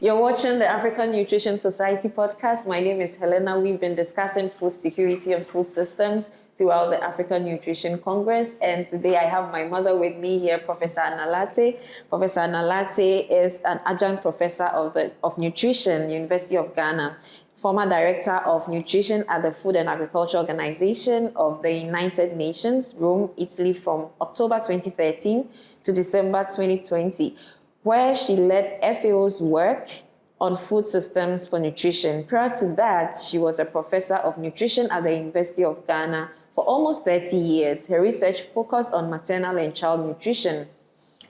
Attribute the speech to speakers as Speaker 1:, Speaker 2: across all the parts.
Speaker 1: You're watching the African Nutrition Society podcast. My name is Helena. We've been discussing food security and food systems throughout the African Nutrition Congress. And today I have my mother with me here, Professor Lartey. Professor Lartey is an adjunct professor of nutrition, University of Ghana, former director of nutrition at the Food and Agriculture Organization of the United Nations, Rome, Italy, from October 2013 to December 2020, where she led FAO's work on food systems for nutrition. Prior to that, she was a professor of nutrition at the University of Ghana for almost 30 years. Her research focused on maternal and child nutrition.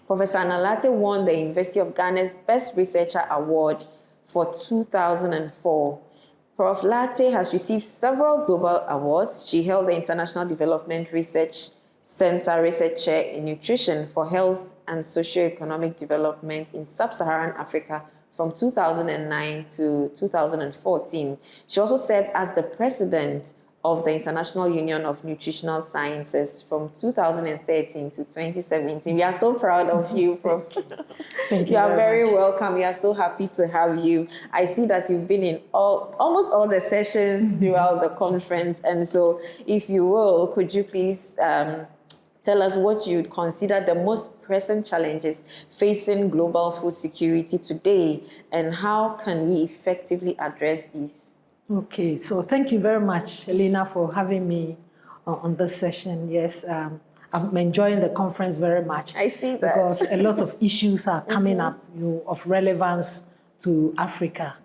Speaker 1: Professor Lartey won the University of Ghana's Best Researcher Award for 2004. Prof. Lartey has received several global awards. She held the International Development Research Center Research Chair in Nutrition for Health and Socio-Economic Development in Sub-Saharan Africa from 2009 to 2014. She also served as the president of the International Union of Nutritional Sciences from 2013 to 2017. We are so proud of you, Prof.
Speaker 2: Thank
Speaker 1: you are very
Speaker 2: much.
Speaker 1: welcome. We are so happy to have you. I see that you've been in almost all the sessions throughout the conference. And so if you will, could you please tell us what you would consider the most pressing challenges facing global food security today, and how can we effectively address these?
Speaker 2: Okay, so thank you very much, Helena, for having me on this session. Yes, I'm enjoying the conference very much.
Speaker 1: I see that.
Speaker 2: Because a lot of issues are coming up of relevance to Africa.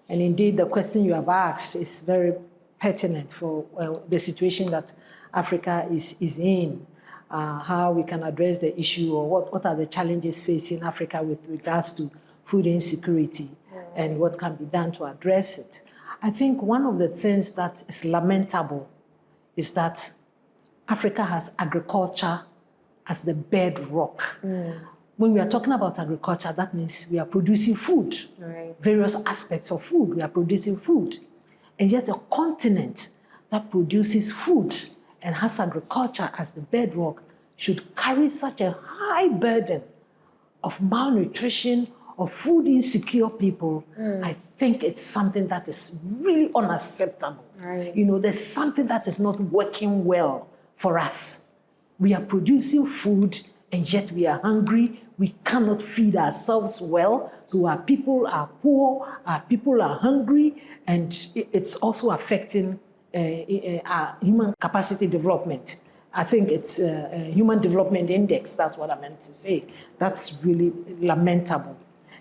Speaker 2: And indeed, the question you have asked is very pertinent for the situation that Africa is in. How we can address the issue, or what are the challenges facing Africa with regards to food insecurity, and what can be done to address it. I think one of the things that is lamentable is that Africa has agriculture as the bedrock. When we are talking about agriculture, that means we are producing food, various aspects of food, we are producing food. And yet a continent that produces food and has agriculture as the bedrock should carry such a high burden of malnutrition, of food insecure people. I think it's something that is really unacceptable.
Speaker 1: Right.
Speaker 2: You know, there's something that is not working well for us. We are producing food and yet we are hungry. We cannot feed ourselves well. So our people are poor, our people are hungry, and it's also affecting our human capacity development. I think it's a human development index, that's what I meant to say. That's really lamentable.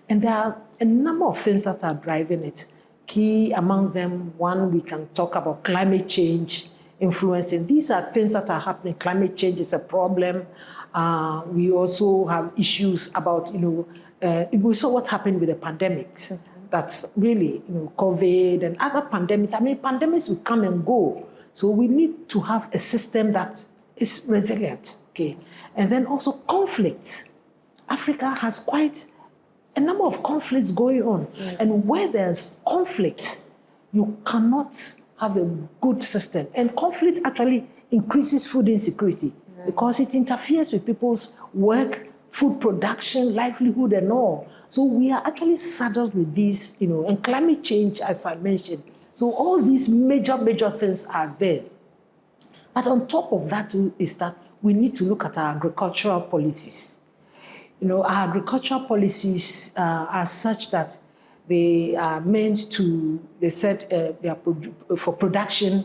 Speaker 2: And there are a number of things that are driving it. Key among them, one, we can talk about climate change influencing. These are things that are happening. Climate change is a problem. We also have issues about, we saw what happened with the pandemics. That's really, COVID and other pandemics. I mean, pandemics will come and go. So we need to have a system that is resilient, okay? And then also conflicts. Africa has quite a number of conflicts going on. And where there's conflict, you cannot have a good system. And conflict actually increases food insecurity because it interferes with people's work, food production, livelihood, and all. So we are actually saddled with these, and climate change, as I mentioned. So all these major things are there. But on top of that too, is that we need to look at our agricultural policies. Our agricultural policies are such that they are meant to, they said they are for production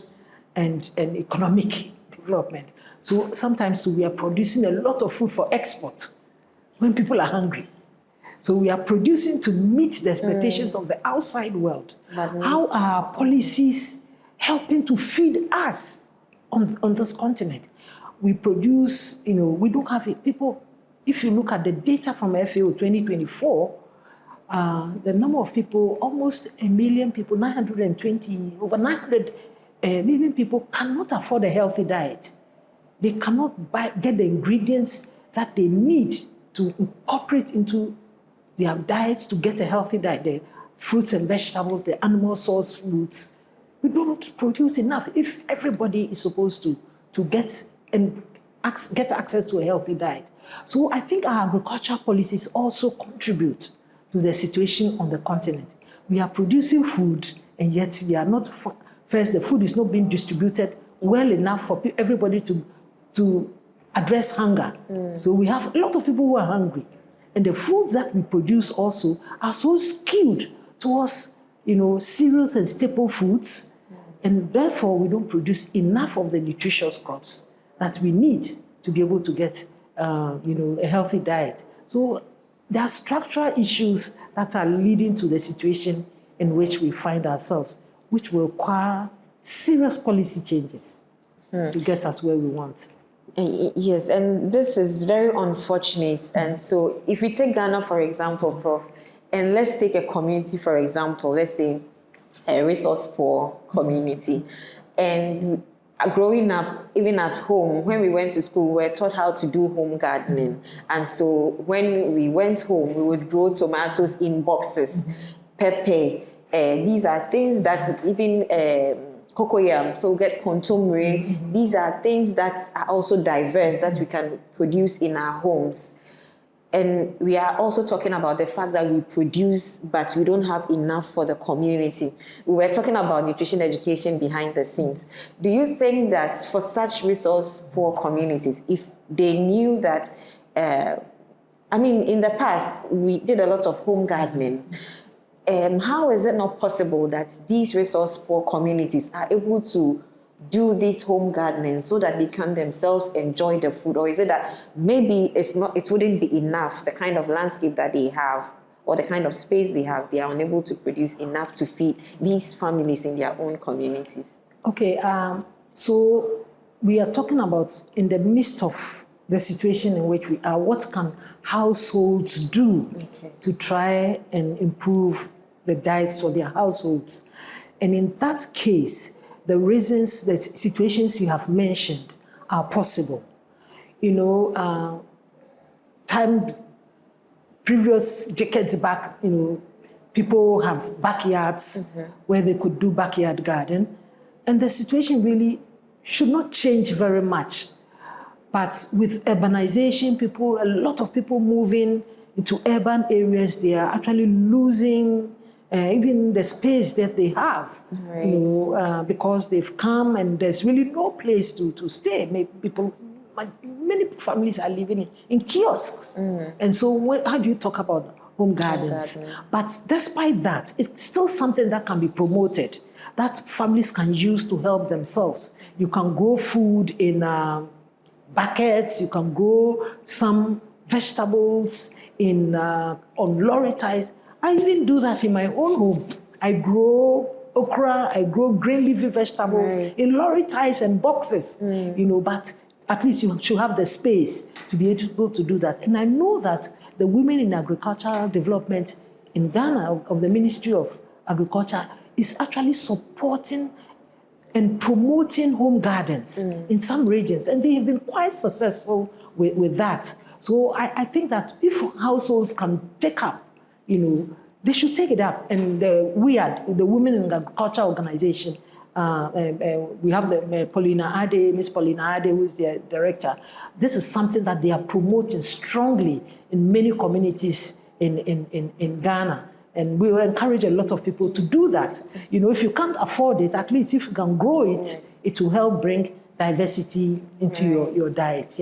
Speaker 2: and economic development. So sometimes we are producing a lot of food for export when people are hungry. So we are producing to meet the expectations of the outside world. How are policies helping to feed us on this continent? We produce, we don't have it. People, if you look at the data from FAO 2024, the number of people, almost 1 million people, over 900 million people cannot afford a healthy diet. They cannot get the ingredients that they need to incorporate into their diets to get a healthy diet. The fruits and vegetables, the animal source foods. We don't produce enough. If everybody is supposed to get access to a healthy diet. So I think our agricultural policies also contribute to to the situation on the continent. We are producing food, and yet we are not, first, the food is not being distributed well enough for everybody to address hunger. So we have a lot of people who are hungry. And the foods that we produce also are so skewed towards, cereals and staple foods. And therefore, we don't produce enough of the nutritious crops that we need to be able to get, a healthy diet. So there are structural issues that are leading to the situation in which we find ourselves, which will require serious policy changes to get us where we want.
Speaker 1: Yes, and this is very unfortunate. And so if we take Ghana, for example, Prof, and let's take a community, for example, let's say a resource-poor community. And growing up, even at home, when we went to school, we were taught how to do home gardening. And so when we went home, we would grow tomatoes in boxes, pepper. These are things that even cocoyam, so get kontomire. These are things that are also diverse that we can produce in our homes. And we are also talking about the fact that we produce, but we don't have enough for the community. We were talking about nutrition education behind the scenes. Do you think that for such resource-poor communities, if they knew that, in the past, we did a lot of home gardening. How is it not possible that these resource-poor communities are able to do this home gardening so that they can themselves enjoy the food? Or is it that maybe it wouldn't be enough, the kind of landscape that they have or the kind of space they have, they are unable to produce enough to feed these families in their own communities?
Speaker 2: Okay, so we are talking about in the midst of the situation in which we are, what can households do to try and improve the diets for their households? And in that case, the reasons, the situations you have mentioned are possible. Previous decades back, people have backyards where they could do backyard garden. And the situation really should not change very much. But with urbanization, a lot of people moving into urban areas, they are actually losing even the space that they have, because they've come and there's really no place to stay. Many families are living in kiosks. And so how do you talk about home gardens? But despite that, it's still something that can be promoted, that families can use to help themselves. You can grow food in buckets, you can grow some vegetables on lorry ties. I even do that in my own home. I grow okra, I grow green leafy vegetables in lorry ties and boxes, but at least you should have the space to be able to do that. And I know that the women in agricultural development in Ghana of the Ministry of Agriculture is actually supporting and promoting home gardens in some regions. And they have been quite successful with that. So I think that if households can take up, they should take it up. And the Women in Agriculture Organization, we have the Miss Paulina Ade, who is the director. This is something that they are promoting strongly in many communities in Ghana. And we will encourage a lot of people to do that. If you can't afford it, at least if you can grow it, it will help bring diversity into your diet.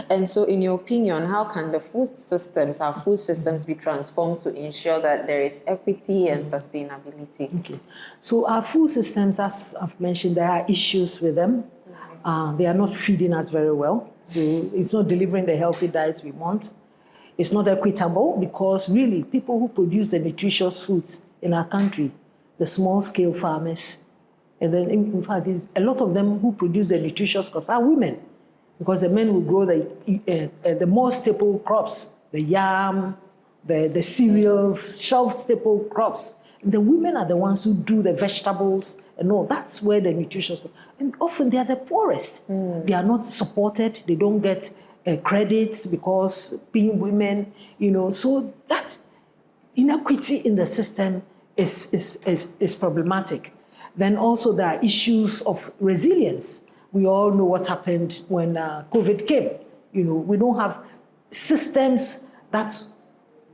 Speaker 1: And so in your opinion, how can our food systems be transformed to ensure that there is equity and sustainability?
Speaker 2: Okay. So our food systems, as I've mentioned, there are issues with them. They are not feeding us very well. So it's not delivering the healthy diets we want. It's not equitable because really people who produce the nutritious foods in our country, the small-scale farmers, and then, in fact, a lot of them who produce the nutritious crops are women, because the men will grow the more staple crops, the yam, the cereals, shelf-staple crops. And the women are the ones who do the vegetables and all. That's where the nutritious crops. And often they are the poorest. They are not supported. They don't get credits because being women, So that inequity in the system is problematic. Then also there are issues of resilience. We all know what happened when COVID came. We don't have systems that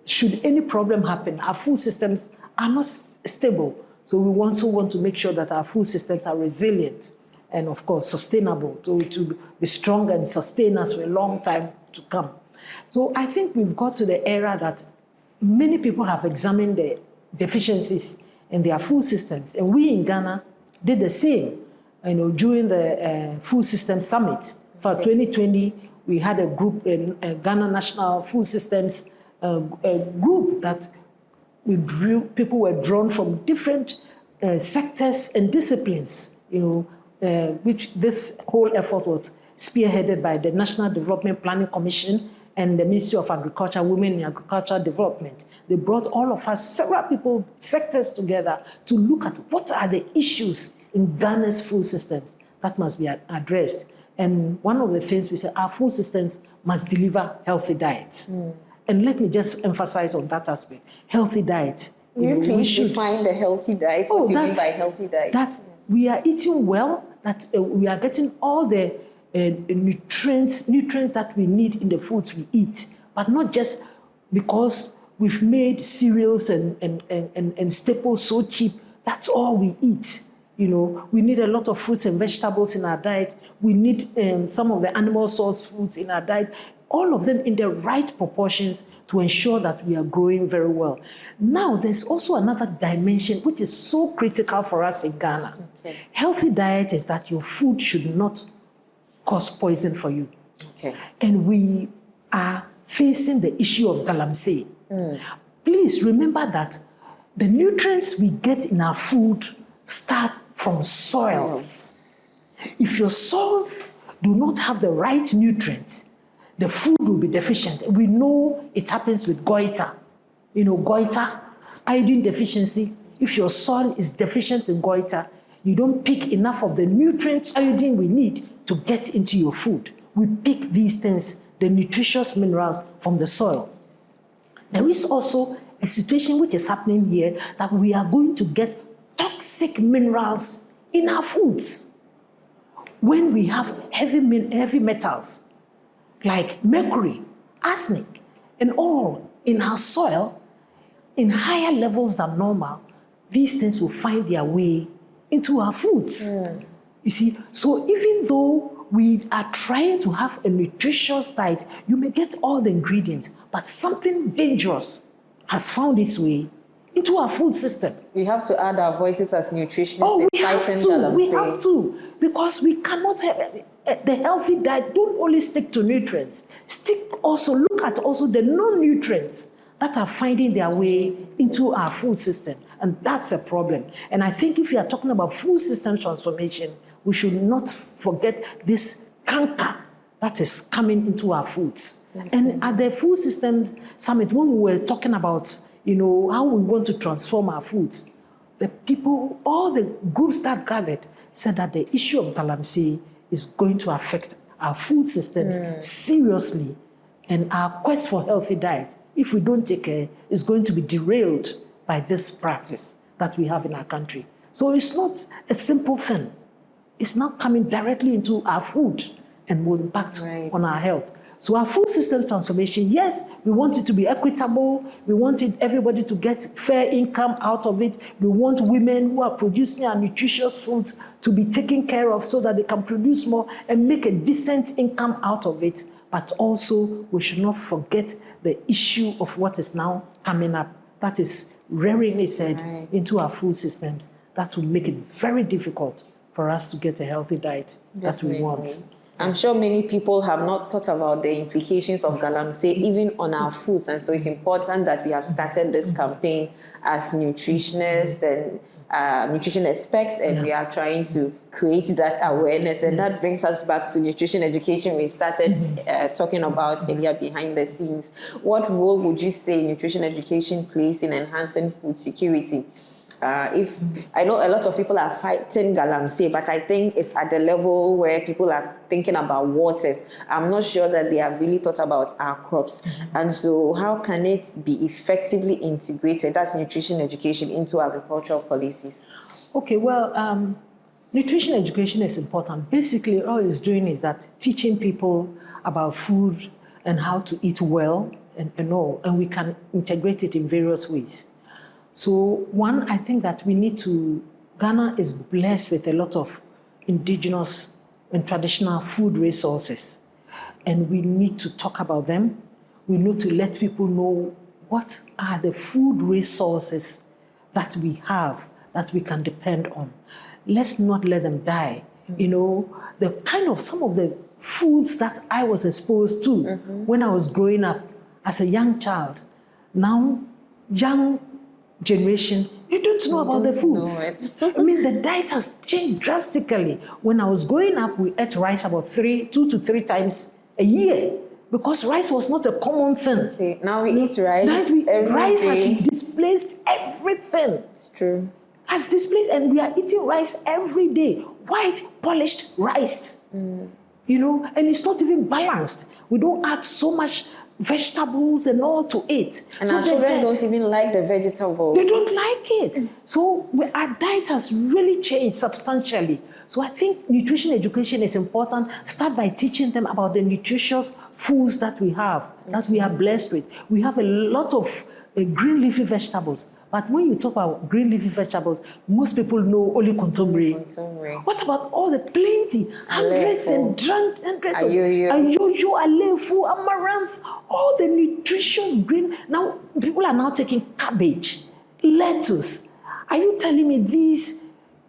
Speaker 2: should any problem happen, our food systems are not stable. So we also want to make sure that our food systems are resilient and, of course, sustainable, to be strong and sustain us for a long time to come. So I think we've got to the era that many people have examined the deficiencies in their food systems. And we in Ghana did the same, during the Food System Summit. For 2020, we had a group, a Ghana National Food Systems group that people were drawn from different sectors and disciplines, which this whole effort was spearheaded by the National Development Planning Commission and the Ministry of Agriculture, Women in Agricultural Development. They brought all of us, several people, sectors together to look at what are the issues in Ghana's food systems that must be addressed. And one of the things we said, our food systems must deliver healthy diets. And let me just emphasize on that aspect. Healthy diet.
Speaker 1: Will you please define the healthy diet? What do you mean by healthy diet?
Speaker 2: That we are eating well, that we are getting all the nutrients that we need in the foods we eat, but not just because we've made cereals and staples so cheap. That's all we eat. We need a lot of fruits and vegetables in our diet. We need some of the animal source foods in our diet. All of them in the right proportions to ensure that we are growing very well. Now, there's also another dimension which is so critical for us in Ghana. Okay. Healthy diet is that your food should not cause poison for you. Okay. And we are facing the issue of Galamsey. Please remember that the nutrients we get in our food start from soils. If your soils do not have the right nutrients, the food will be deficient. We know it happens with goiter. Goiter, iodine deficiency. If your soil is deficient in goiter, you don't pick enough of the nutrients, iodine we need to get into your food. We pick these things, the nutritious minerals, from the soil. There is also a situation which is happening here that we are going to get toxic minerals in our foods. When we have heavy metals, like mercury, arsenic, and all in our soil, in higher levels than normal, these things will find their way into our foods. You see, so even though we are trying to have a nutritious diet, you may get all the ingredients, but something dangerous has found its way into our food system. We
Speaker 1: have to add our voices as nutritionists.
Speaker 2: Oh, we have to, because we cannot have the healthy diet. Don't only stick to nutrients. Look at also the non-nutrients that are finding their way into our food system. And that's a problem. And I think if we are talking about food system transformation, we should not forget this canker that is coming into our foods. And at the Food Systems Summit, when we were talking about how we want to transform our foods, the people, all the groups that gathered, said that the issue of Galamsey is going to affect our food systems seriously, and our quest for healthy diet, if we don't take care, is going to be derailed by this practice that we have in our country. So it's not a simple thing. It's not coming directly into our food and will impact on our health. So our food system transformation, yes, we want it to be equitable. We want everybody to get fair income out of it. We want women who are producing our nutritious foods to be taken care of so that they can produce more and make a decent income out of it. But also, we should not forget the issue of what is now coming up, that is rearing its head into our food systems. That will make it very difficult for us to get a healthy diet that we want.
Speaker 1: I'm sure many people have not thought about the implications of Galamsey even on our foods, and so it's important that we have started this campaign as nutritionists and nutrition experts, and we are trying to create that awareness. And that brings us back to nutrition education we started talking about earlier behind the scenes. What role would you say nutrition education plays in enhancing food security? If I know a lot of people are fighting Galamsey, but I think it's at the level where people are thinking about waters. I'm not sure that they have really thought about our crops. And so how can it be effectively integrated, that's nutrition education, into agricultural policies?
Speaker 2: Okay, well, nutrition education is important. Basically, all it's doing is that teaching people about food and how to eat well and all, and we can integrate it in various ways. So one, I think that Ghana is blessed with a lot of indigenous and traditional food resources, and we need to talk about them. We need to let people know what are the food resources that we have that we can depend on. Let's not let them die. Some of the foods that I was exposed to when I was growing up as a young child. Now, young generation, you don't know about the foods. The diet has changed drastically. When I was growing up, we ate rice about 2 to 3 times a year because rice was not a common thing.
Speaker 1: Okay, now we eat rice
Speaker 2: Rice has displaced everything.
Speaker 1: It's true.
Speaker 2: Has displaced, and we are eating rice every day. White, polished rice. And it's not even balanced. We don't add so much vegetables and all to it.
Speaker 1: And our children don't even like the vegetables.
Speaker 2: They don't like it. So our diet has really changed substantially. So I think nutrition education is important. Start by teaching them about the nutritious foods that we have, that we are blessed with. We have a lot of green leafy vegetables. But when you talk about green leafy vegetables, most people know only kontomire. What about all the plenty, hundreds of ayoyo, alefu, amaranth, all the nutritious green. Now, people are now taking cabbage, lettuce. Are you telling me these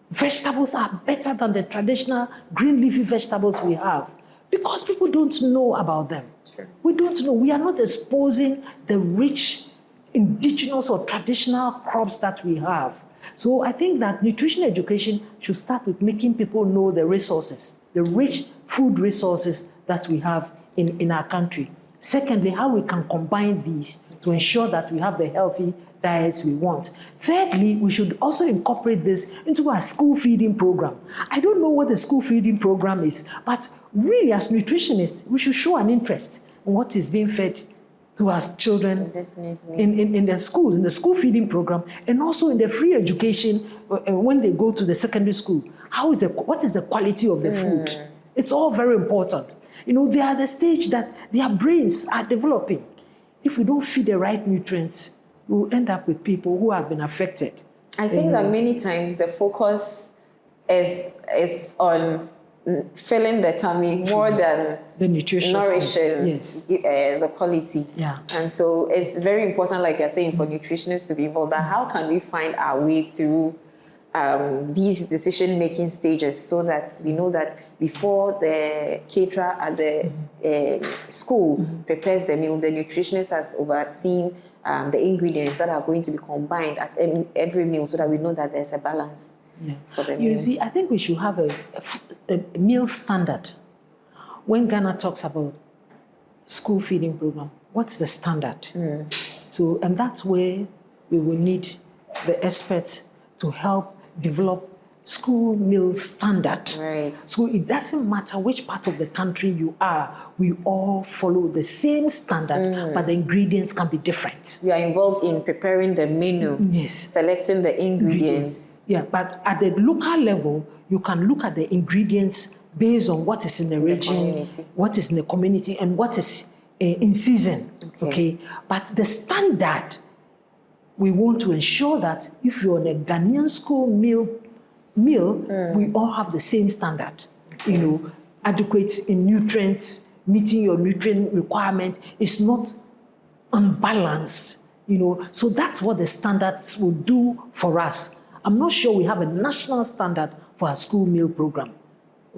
Speaker 2: vegetables are better than the traditional green leafy vegetables we have? Because people don't know about them.
Speaker 1: Sure.
Speaker 2: We don't know. We are not exposing the rich indigenous or traditional crops that we have. So I think that nutrition education should start with making people know the resources, the rich food resources that we have in our country. Secondly, how we can combine these to ensure that we have the healthy diets we want. Thirdly, we should also incorporate this into our school feeding program. I don't know what the school feeding program is, but really as nutritionists, we should show an interest in what is being fed to our children in the schools, in the school feeding program, and also in the free education when they go to the secondary school. What is the quality of the food? It's all very important. They are at the stage that their brains are developing. If we don't feed the right nutrients, we'll end up with people who have been affected.
Speaker 1: I think that many times the focus is on filling the tummy more than
Speaker 2: the nutrition,
Speaker 1: nourishing
Speaker 2: yes.
Speaker 1: The quality.
Speaker 2: Yeah.
Speaker 1: And so it's very important, like you're saying, for nutritionists to be involved. But how can we find our way through these decision-making stages so that we know that before the caterer at the school prepares the meal, the nutritionist has overseen the ingredients that are going to be combined at every meal so that we know that there's a balance.
Speaker 2: Yeah. You see, I think we should have a meal standard. When Ghana talks about school feeding program, what's the standard? So, and that's where we will need the experts to help develop school meal standard.
Speaker 1: Right.
Speaker 2: So it doesn't matter which part of the country you are, we all follow the same standard, but the ingredients can be different.
Speaker 1: You are involved in preparing the menu,
Speaker 2: yes,
Speaker 1: selecting the ingredients.
Speaker 2: Yeah, but at the local level, you can look at the ingredients based on what is in the region, what is in the community, and what is in season. Okay. But the standard, we want to ensure that if you're on a Ghanaian school meal, we all have the same standard. Adequate in nutrients, meeting your nutrient requirement is not unbalanced. So that's what the standards will do for us. I'm not sure we have a national standard for our school meal program.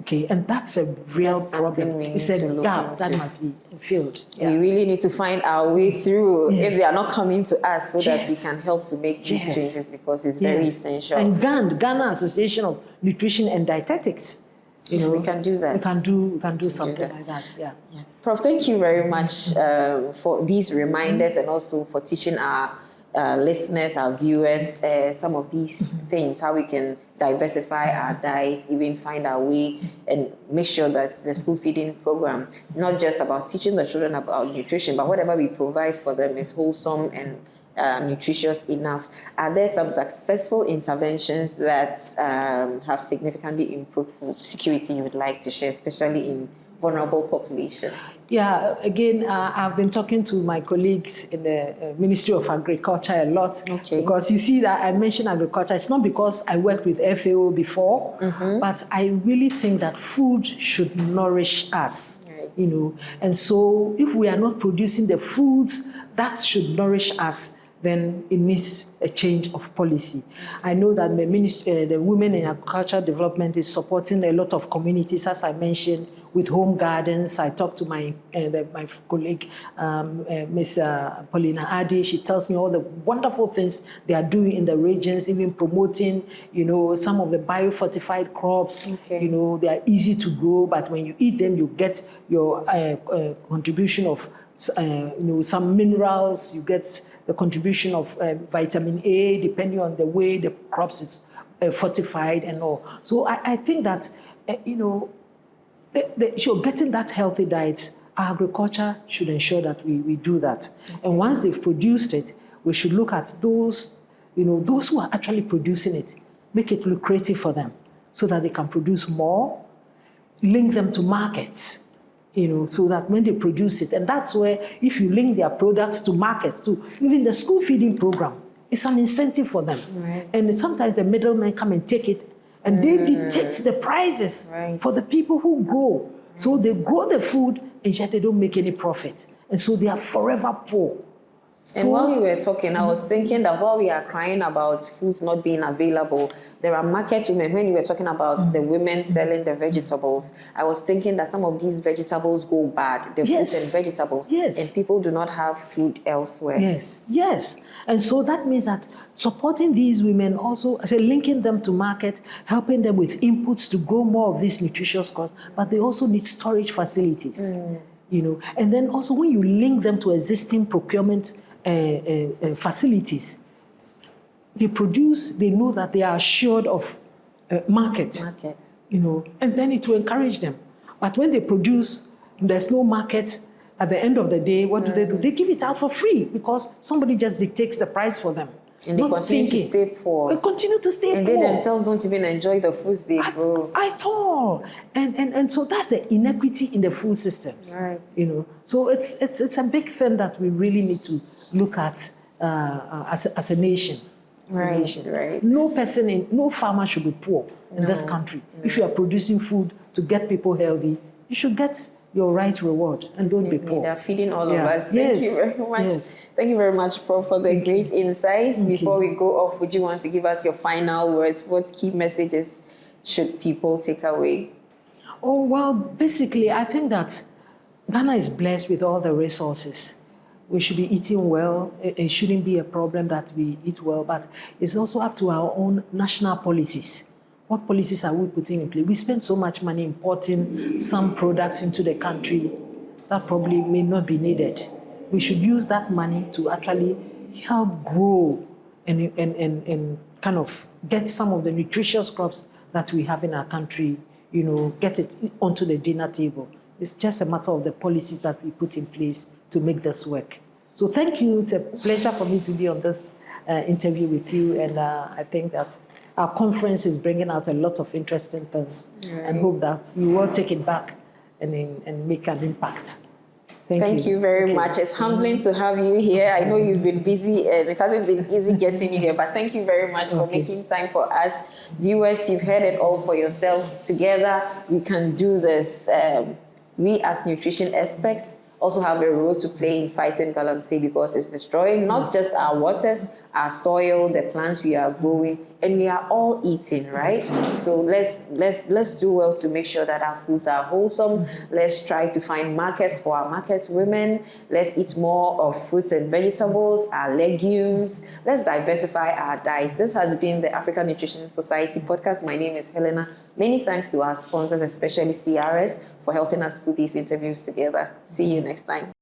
Speaker 2: Okay, and that's a real problem. It's a gap that must be filled.
Speaker 1: Yeah. We really need to find our way through if they are not coming to us so that we can help to make these changes because it's very essential.
Speaker 2: And Ghana Association of Nutrition and Dietetics,
Speaker 1: we can do that.
Speaker 2: We can do something like that. Yeah.
Speaker 1: Prof, thank you very much for these reminders and also for teaching our listeners, our viewers, some of these things, how we can diversify our diets, even find our way and make sure that the school feeding program, not just about teaching the children about nutrition, but whatever we provide for them is wholesome and nutritious enough. Are there some successful interventions that have significantly improved food security you would like to share, especially in vulnerable populations?
Speaker 2: Yeah, again, I've been talking to my colleagues in the Ministry of Agriculture a lot.
Speaker 1: Okay.
Speaker 2: Because you see that I mentioned agriculture. It's not because I worked with FAO before, but I really think that food should nourish us.
Speaker 1: Right.
Speaker 2: You know, and so if we are not producing the foods that should nourish us, then it needs a change of policy. I know that the Women in Agricultural Development is supporting a lot of communities, as I mentioned, with home gardens. I talked to my colleague, Ms. Paulina Adi. She tells me all the wonderful things they are doing in the regions, even promoting, you know, some of the biofortified crops.
Speaker 1: Okay.
Speaker 2: You know, they are easy to grow, but when you eat them, you get your contribution of you know, some minerals, you get the contribution of vitamin A, depending on the way the crops is fortified and all. So I think that, you know, you're getting that healthy diet. Agriculture should ensure that we do that. Okay. And once they've produced it, we should look at those, you know, those who are actually producing it, make it lucrative for them so that they can produce more, link them to markets. You know, so that when they produce it, and that's where if you link their products to markets, to even the school feeding program, it's an incentive for them.
Speaker 1: Right.
Speaker 2: And sometimes the middlemen come and take it, and they dictate the prices for the people who grow. Right. So they grow the food, and yet they don't make any profit. And so they are forever poor.
Speaker 1: And while you were talking, I was thinking that while we are crying about foods not being available, there are market women. When you were talking about the women selling the vegetables, I was thinking that some of these vegetables go bad, the fruits and vegetables, and people do not have food elsewhere.
Speaker 2: Yes. And so that means that supporting these women also, I say linking them to market, helping them with inputs to grow more of these nutritious crops, but they also need storage facilities. You know, and then also when you link them to existing procurement facilities, they produce, they know that they are assured of market, you know, and then it will encourage them. But when they produce, there's no market, at the end of the day, what do? They give it out for free because somebody just dictates the price for them.
Speaker 1: And they continue to stay poor.
Speaker 2: They continue to stay poor.
Speaker 1: And they themselves don't even enjoy the foods they grow.
Speaker 2: At all. And so that's the inequity in the food systems.
Speaker 1: Right.
Speaker 2: You know, so it's a big thing that we really need to look at as a nation.
Speaker 1: Right.
Speaker 2: No farmer should be poor in this country. If you are producing food to get people healthy, you should get your right reward and don't be poor.
Speaker 1: They're feeding all of us. Thank you very much. Thank you very much, Prof, for the great insights. Before we go off, would you want to give us your final words? What key messages should people take away?
Speaker 2: Oh, well, basically, I think that Ghana is blessed with all the resources. We should be eating well. It shouldn't be a problem that we eat well, but it's also up to our own national policies. What policies are we putting in place? We spend so much money importing some products into the country that probably may not be needed. We should use that money to actually help grow and kind of get some of the nutritious crops that we have in our country, you know, get it onto the dinner table. It's just a matter of the policies that we put in place to make this work. So thank you. It's a pleasure for me to be on this interview with you. And I think that our conference is bringing out a lot of interesting things, and hope that we will take it back and make an impact. Thank you very much. It's humbling to have you here. I know you've been busy and it hasn't been easy getting you here, but thank you very much for making time for us. Viewers, you've heard it all for yourself. Together, we can do this. We as nutrition experts also have a role to play in fighting Galamsey because it's destroying not just our waters, our soil, the plants we are growing, and we are all eating, right? So let's do well to make sure that our foods are wholesome. Let's try to find markets for our market women. Let's eat more of fruits and vegetables, our legumes. Let's diversify our diets. This has been the African Nutrition Society podcast. My name is Helena. Many thanks to our sponsors, especially CRS, for helping us put these interviews together. See you next time.